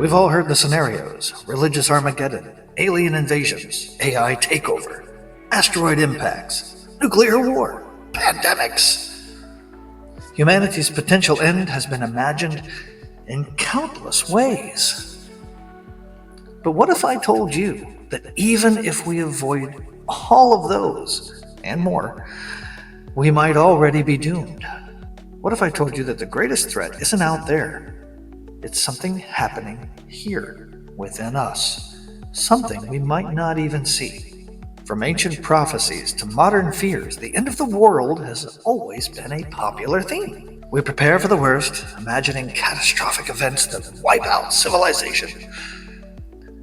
We've all heard the scenarios: religious Armageddon, alien invasions, AI takeover, asteroid impacts, nuclear war, pandemics. Humanity's potential end has been imagined in countless ways. But what if I told you that even if we avoid all of those and more, we might already be doomed? What if I told you that the greatest threat isn't out there? It's something happening here within us, something we might not even see. From ancient prophecies to modern fears, the end of the world has always been a popular theme. We prepare for the worst, imagining catastrophic events that wipe out civilization.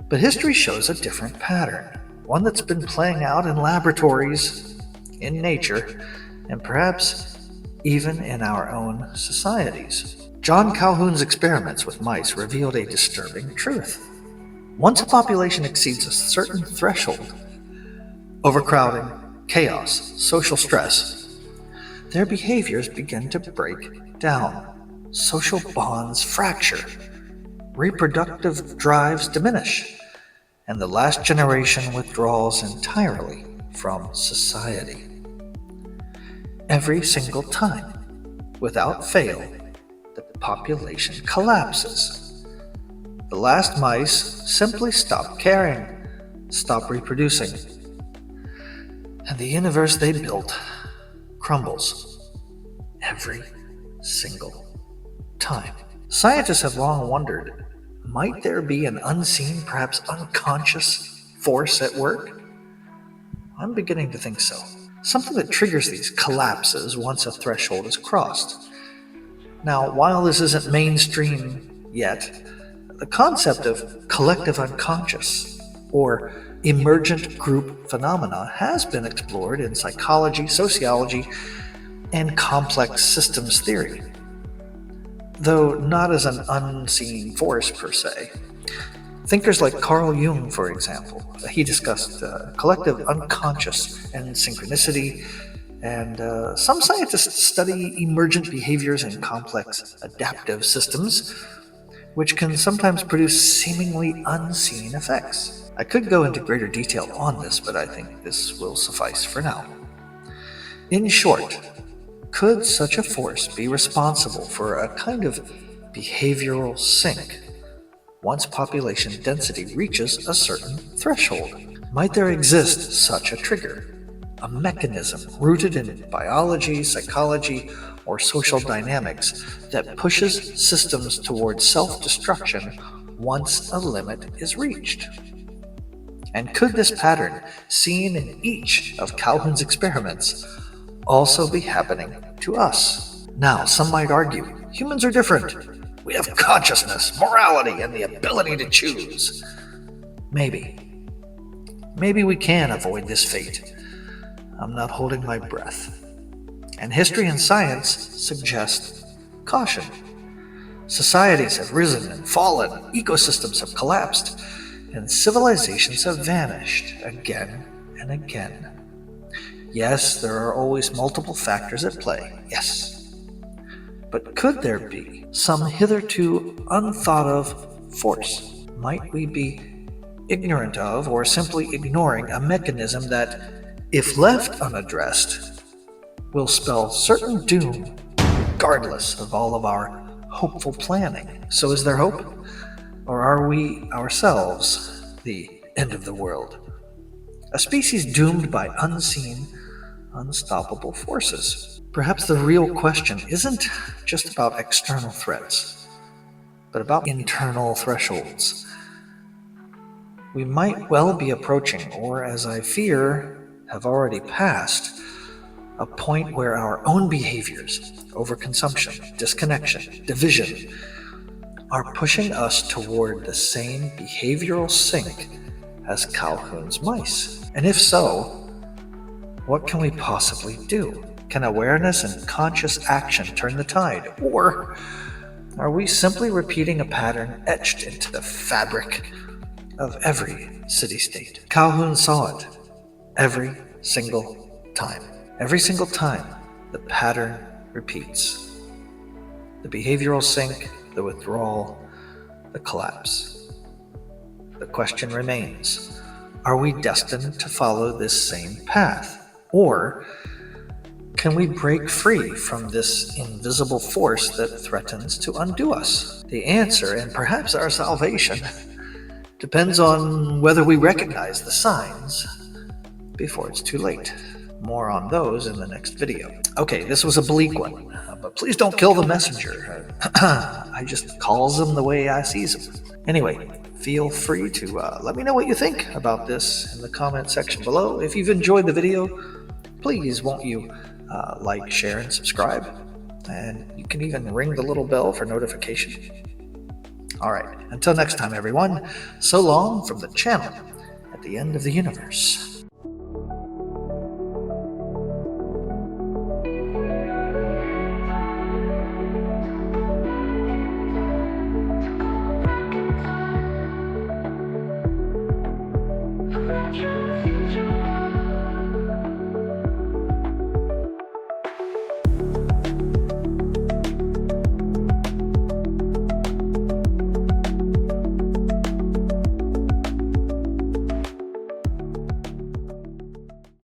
But history shows a different pattern, one that's been playing out in laboratories, in nature, and perhaps even in our own societies. John Calhoun's experiments with mice revealed a disturbing truth. Once a population exceeds a certain threshold, overcrowding, chaos, social stress, their behaviors begin to break down. Social bonds fracture, reproductive drives diminish, and the last generation withdraws entirely from society. Every single time, without fail, the population collapses. The last mice simply stop caring, stop reproducing, and the universe they built crumbles every single time. Scientists have long wondered, might there be an unseen, perhaps unconscious force at work? I'm beginning to think so. Something that triggers these collapses once a threshold is crossed. Now, while this isn't mainstream yet, the concept of collective unconscious or emergent group phenomena has been explored in psychology, sociology, and complex systems theory, though not as an unseen force per se. Thinkers like Carl Jung, for example, he discussed collective unconscious and synchronicity, and some scientists study emergent behaviors in complex adaptive systems, which can sometimes produce seemingly unseen effects. I could go into greater detail on this, but I think this will suffice for now. In short, could such a force be responsible for a kind of behavioral sink once population density reaches a certain threshold? Might there exist such a trigger? A mechanism rooted in biology, psychology, or social dynamics that pushes systems towards self-destruction once a limit is reached? And could this pattern, seen in each of Calhoun's experiments, also be happening to us? Now, some might argue, humans are different. We have consciousness, morality, and the ability to choose. Maybe we can avoid this fate. I'm not holding my breath. And history and science suggest caution. Societies have risen and fallen, ecosystems have collapsed, and civilizations have vanished again and again. Yes, there are always multiple factors at play, yes. But could there be some hitherto unthought of force? Might we be ignorant of or simply ignoring a mechanism that, if left unaddressed, will spell certain doom regardless of all of our hopeful planning? So is there hope? Or are we ourselves the end of the world? A species doomed by unseen, unstoppable forces? Perhaps the real question isn't just about external threats, but about internal thresholds. We might well be approaching, or as I fear, have already passed, a point where our own behaviors, overconsumption, disconnection, division, are pushing us toward the same behavioral sink as Calhoun's mice. And if so, what can we possibly do? Can awareness and conscious action turn the tide? Or are we simply repeating a pattern etched into the fabric of every city-state? Calhoun saw it every single time. Every single time, the pattern repeats. The behavioral sink, the withdrawal, the collapse. The question remains, are we destined to follow this same path? Or can we break free from this invisible force that threatens to undo us? The answer, and perhaps our salvation, depends on whether we recognize the signs before it's too late. More on those in the next video. Okay, this was a bleak one, but please don't kill the messenger. I just calls him the way I sees him. Anyway, feel free to let me know what you think about this in the comment section below. If you've enjoyed the video, please won't you like, share, and subscribe. And you can even ring the little bell for notification. Alright, until next time everyone, so long from the channel at the end of the universe.